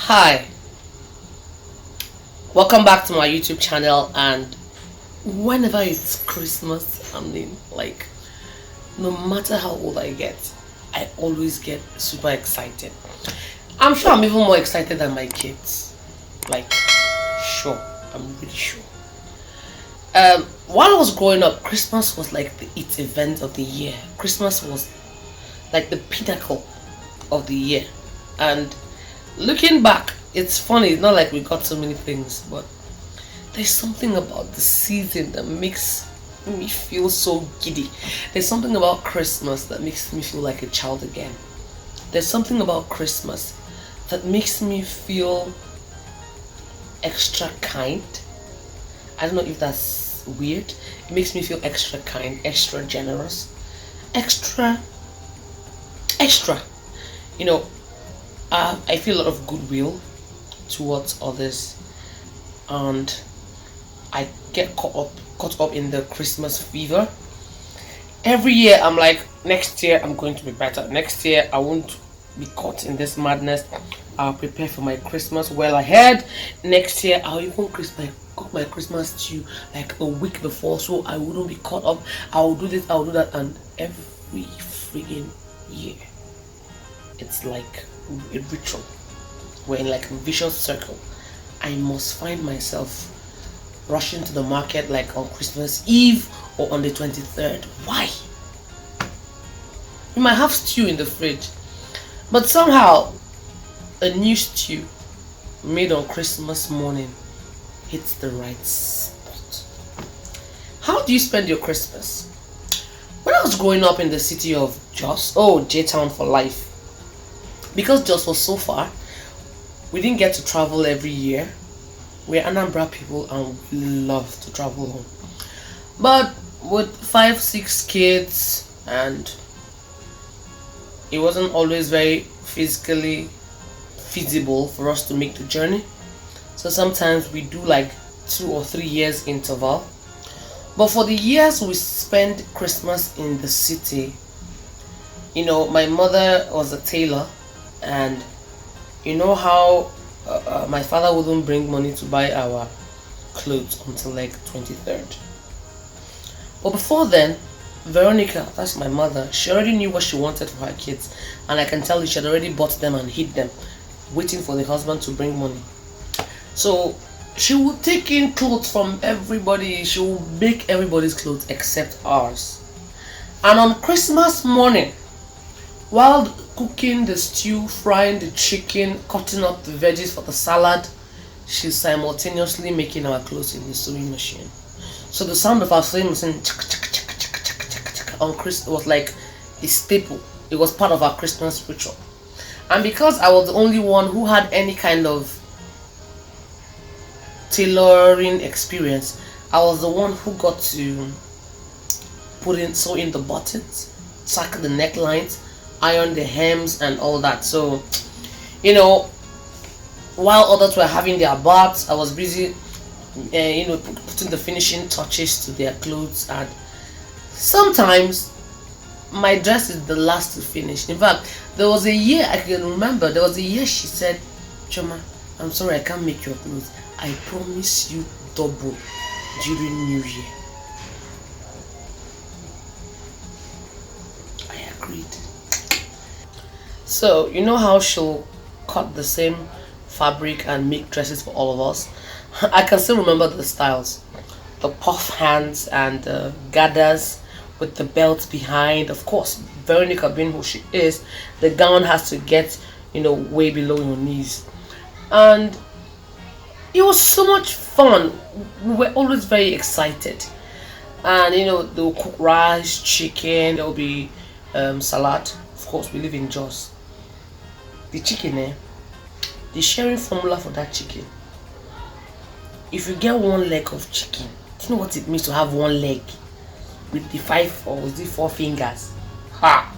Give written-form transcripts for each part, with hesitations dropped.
Hi, welcome back to my YouTube channel. And whenever it's Christmas, no matter how old I get, I always get super excited. I'm sure I'm even more excited than my kids. Like, sure, I'm really sure. While I was growing up, Christmas was like the it event of the year. Christmas was like the pinnacle of the year. And looking back, it's funny. It's not like we got so many things, but there's something about the season that makes me feel so giddy. There's something about Christmas that makes me feel like a child again. There's something about Christmas that makes me feel extra kind. I don't know if that's weird. It makes me feel extra kind, extra generous, extra. You know, I feel a lot of goodwill towards others, and I get caught up in the Christmas fever. Every year I'm like, next year I'm going to be better. Next year I won't be caught in this madness. I'll prepare for my Christmas well ahead. Next year I'll even cook my Christmas stew like a week before, so I wouldn't be caught up. I'll do this, I'll do that, and every friggin' year it's like a ritual. We're in like a vicious circle. I must find myself rushing to the market like on Christmas Eve or on the 23rd. Why? You might have stew in the fridge, but somehow a new stew made on Christmas morning hits the right spot. How do you spend your Christmas? When I was growing up in the city of Jos, J-Town for life, because Jos was so far, we didn't get to travel every year. We're Anambra people and we love to travel home. But with 5-6 kids, and it wasn't always very physically feasible for us to make the journey. So sometimes we do like 2 or 3 years interval. But for the years we spent Christmas in the city, my mother was a tailor, and you know how my father wouldn't bring money to buy our clothes until like 23rd. But before then, Veronica, that's my mother, she already knew what she wanted for her kids, and I can tell you she had already bought them and hid them, waiting for the husband to bring money. So she would take in clothes from everybody. She would make everybody's clothes except ours. And on Christmas morning, while cooking the stew, frying the chicken, cutting up the veggies for the salad, she's simultaneously making our clothes in the sewing machine. So the sound of our sewing machine on Christmas was like a staple. It was part of our Christmas ritual. And because I was the only one who had any kind of tailoring experience, I was the one who got to sew in the buttons, tuck the necklines, iron the hems and all that. So while others were having their baths, I was busy putting the finishing touches to their clothes. And sometimes my dress is the last to finish. In fact, there was a year I can remember, she said, "Choma, I'm sorry I can't make your clothes. I promise you double during New Year." I agreed. So you know how she'll cut the same fabric and make dresses for all of us? I can still remember the styles. The puff hands and the gathers with the belt behind. Of course, Veronica being who she is, the gown has to get, way below your knees. And it was so much fun. We were always very excited. And they'll cook rice, chicken, there'll be salad. Of course, we live in Jos. The chicken, the sharing formula for that chicken. If you get one leg of chicken, do you know what it means to have one leg with the 5 or was it 4 fingers? Ha!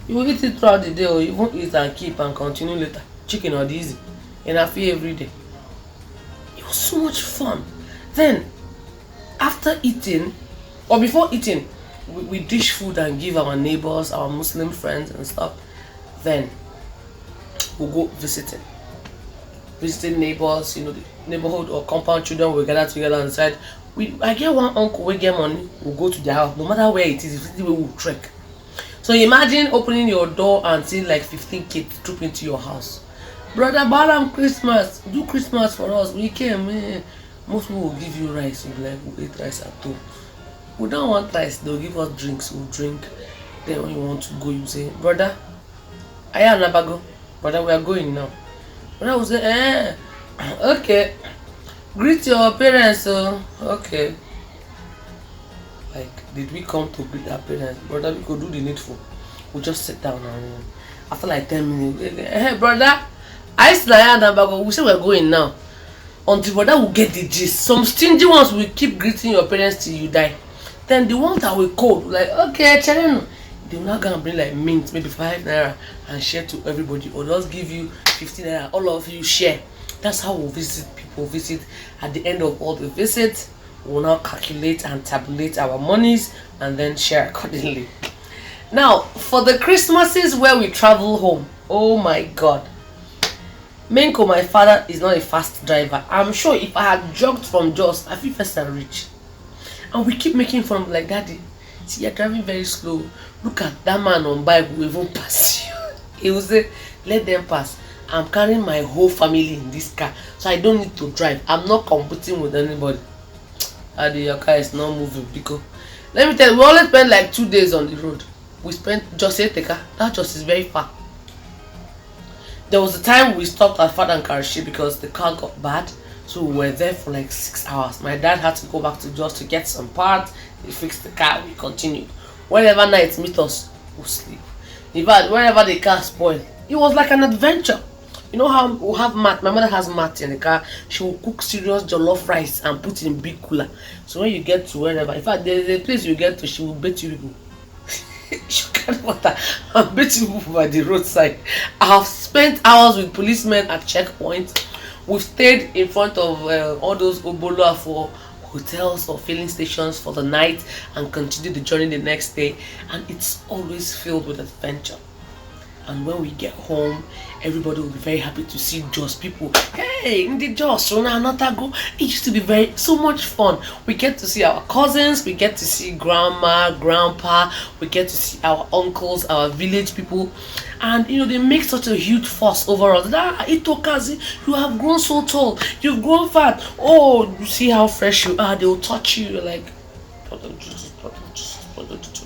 You will eat it throughout the day, or you won't eat and keep and continue later. Chicken or easy, and I feel every day. It was so much fun. Then, after eating, or before eating, we dish food and give our neighbors, our Muslim friends and stuff. Then we'll go visiting. visiting neighbors, the neighborhood or compound children will gather together on the side. I get one uncle we get money, we'll go to their house, no matter where it is, if it's the way we'll trek. So imagine opening your door and seeing like 15 kids troop into your house. Brother Balam, Christmas, do Christmas for us. We came, most people will give you rice. You'll be like, we'll eat rice at home. We don't want rice, they'll give us drinks, we'll drink. Then when you want to go, you say, brother, I am Nabago. Brother, we are going now. Brother will say, okay. Greet your parents, okay. Like, did we come to greet our parents? Brother, we could do the needful. We'll just sit down and after like 10 minutes, hey brother, I still Anambra. We say we're going now. Until brother will get the gist. Some stingy ones will keep greeting your parents till you die. Then the ones that will code, like, okay, Cheleno, they're not gonna bring like mint, maybe 5 naira and share to everybody, or just give you 15 naira, all of you share. That's how we'll visit people. Visit at the end of all the visits, we'll now calculate and tabulate our monies and then share accordingly. Now, for the Christmases where we travel home, oh my god. Menko, my father, is not a fast driver. I'm sure if I had jogged from Jos, I feel fast and rich. And we keep making fun of like, daddy, see, you're driving very slow. Look at that man on bike who even pass you. He will say, let them pass. I'm carrying my whole family in this car, so I don't need to drive. I'm not competing with anybody. Daddy, your car is not moving because let me tell you, we only spend like 2 days on the road. We spent just the car. That just is very far. There was a time we stopped at Fad and Karachi because the car got bad. So we were there for like 6 hours. My dad had to go back to Jos to get some parts. He fixed the car. We continued. Whenever nights meet us, we'll sleep. In fact, whenever the car spoiled, it was like an adventure. You know how we have mat. My mother has mat in the car. She will cook serious jollof rice and put it in big cooler. So when you get to wherever, in fact, there's a place you get to, she will bet you people. She can't water and bet you people by the roadside. I have spent hours with policemen at checkpoints. We've stayed in front of all those Oboloa for hotels or filling stations for the night and continue the journey the next day, and it's always filled with adventure. And when we get home, everybody will be very happy to see Jos people. Hey, in the Jos, it used to be so much fun. We get to see our cousins, we get to see grandma, grandpa, we get to see our uncles, our village people, and they make such a huge fuss over us. Itokazi, you have grown so tall, you've grown fat. Oh, you see how fresh you are. They will touch you. You're like,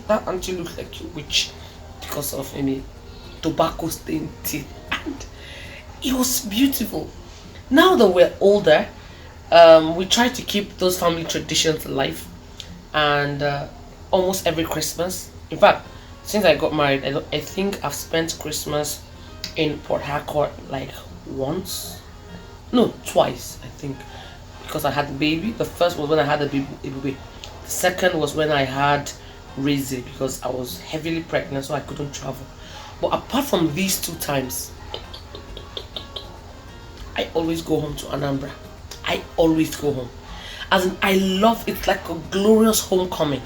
that auntie looks like a witch because of any tobacco stained teeth, and it was beautiful. Now that we're older, we try to keep those family traditions alive, and almost every Christmas, in fact, since I got married, I think I've spent Christmas in Port Harcourt like twice, I think, because I had the baby. The first was when I had the baby. The second was when I had Rizzy because I was heavily pregnant, so I couldn't travel. But apart from these 2 times, I always go home to Anambra. I always go home. As in, I love it, like a glorious homecoming.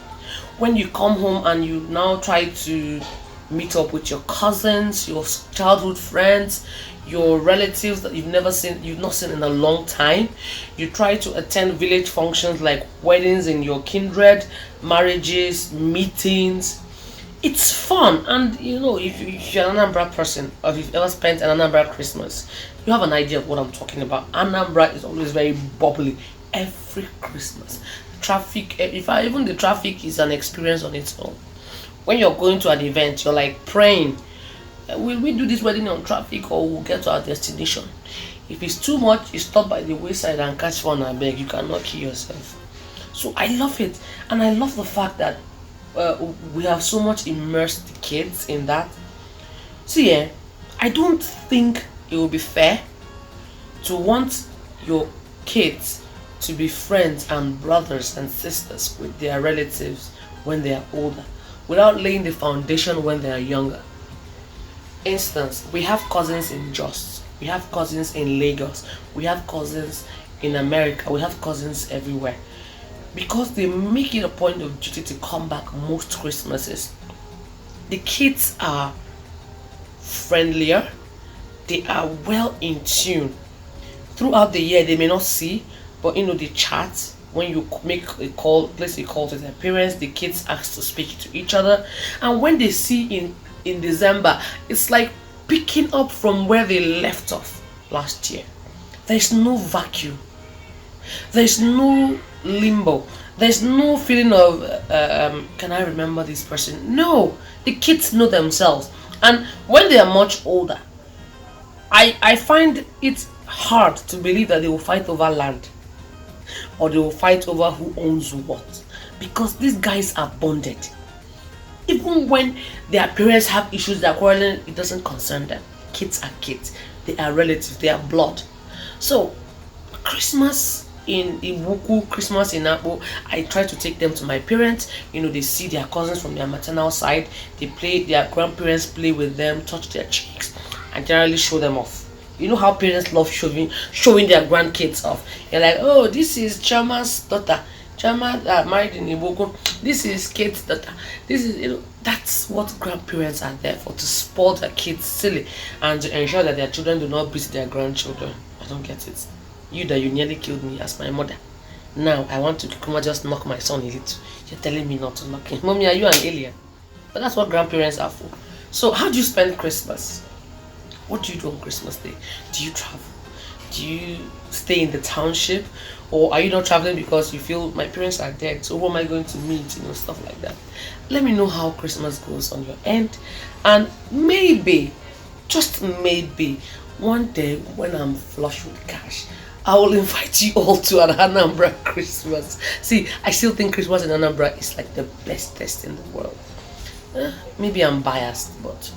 When you come home and you now try to meet up with your cousins, your childhood friends, your relatives that you've not seen in a long time. You try to attend village functions like weddings in your kindred, marriages, meetings. It's fun, and if you're an Anambra person, or if you've ever spent an Anambra Christmas, you have an idea of what I'm talking about. Anambra is always very bubbly every Christmas. Traffic, even the traffic is an experience on its own. When you're going to an event, you're like praying, will we do this wedding on traffic or we'll get to our destination? If it's too much, you stop by the wayside and catch fun and beg. You cannot kill yourself. So I love it, and I love the fact that we have so much immersed the kids in that. See, I don't think it will be fair to want your kids to be friends and brothers and sisters with their relatives when they are older, without laying the foundation when they are younger. Instance, we have cousins in Jos, we have cousins in Lagos, we have cousins in America, we have cousins everywhere. Because they make it a point of duty to come back most Christmases. The kids are friendlier, they are well in tune throughout the year they may not see, but they chat. When you make a call, place a call to their parents, the kids ask to speak to each other, and when they see in December, it's like picking up from where they left off last year. There's no vacuum, there's no limbo, there's no feeling of can I remember this person? No, the kids know themselves, and when they are much older, I find it hard to believe that they will fight over land, or they will fight over who owns what, because these guys are bonded. Even when their parents have issues, they're quarreling, it doesn't concern them. Kids are kids, they are relatives, they are blood. So Christmas in Ibuku, Christmas in Akpo, I try to take them to my parents. They see their cousins from their maternal side, they play, their grandparents play with them, touch their cheeks, and generally show them off. You know how parents love showing their grandkids off. You're like, oh, this is Chama's daughter. Chama married in Ibuku. This is Kate's daughter. This is, that's what grandparents are there for, to spoil their kids silly and to ensure that their children do not beat their grandchildren. I don't get it. You nearly killed me as my mother. Now I want to come and just knock my son a little. You're telling me not to knock him. Mommy, are you an alien? But that's what grandparents are for. So how do you spend Christmas? What do you do on Christmas Day? Do you travel? Do you stay in the township? Or are you not traveling because you feel my parents are dead, so who am I going to meet? Stuff like that. Let me know how Christmas goes on your end. And maybe, just maybe, one day when I'm flush with cash, I will invite you all to an Anambra Christmas. See, I still think Christmas in Anambra is like the best test in the world. Maybe I'm biased, but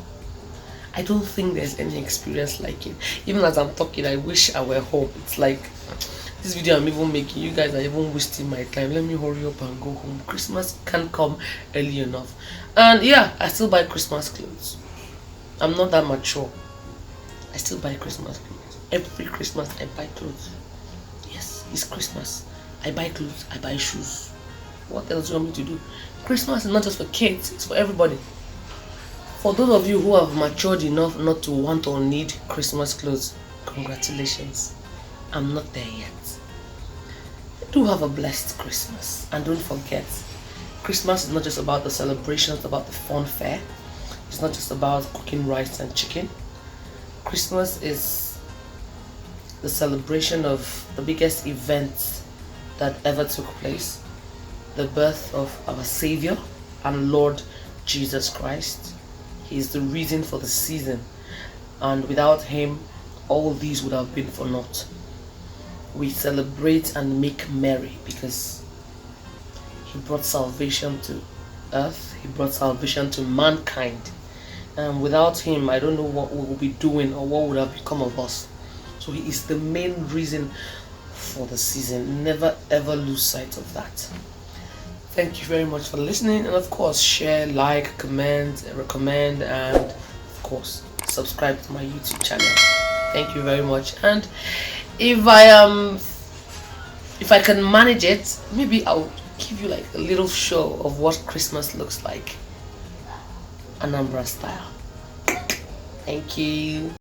I don't think there's any experience like it. Even as I'm talking, I wish I were home. It's like this video I'm even making, you guys are even wasting my time. Let me hurry up and go home. Christmas can't come early enough. And yeah, I still buy Christmas clothes. I'm not that mature. I still buy Christmas clothes. Every Christmas I buy clothes. Yes, it's Christmas. I buy clothes, I buy shoes. What else do you want me to do? Christmas is not just for kids, it's for everybody. For those of you who have matured enough not to want or need Christmas clothes, congratulations. I'm not there yet. Do have a blessed Christmas, and don't forget, Christmas is not just about the celebration, it's about the fun fair. It's not just about cooking rice and chicken. Christmas is the celebration of the biggest event that ever took place, the birth of our Savior and Lord Jesus Christ. He is the reason for the season, and without him, all these would have been for naught. We celebrate and make merry because he brought salvation to earth, he brought salvation to mankind, and without him, I don't know what we would be doing or what would have become of us. So he is the main reason for the season. Never ever lose sight of that. Thank you very much for listening, and of course share, like, comment, recommend, and of course subscribe to my YouTube channel. Thank you very much. And if I can manage it, maybe I'll give you like a little show of what Christmas looks like, Anambra style. Thank you.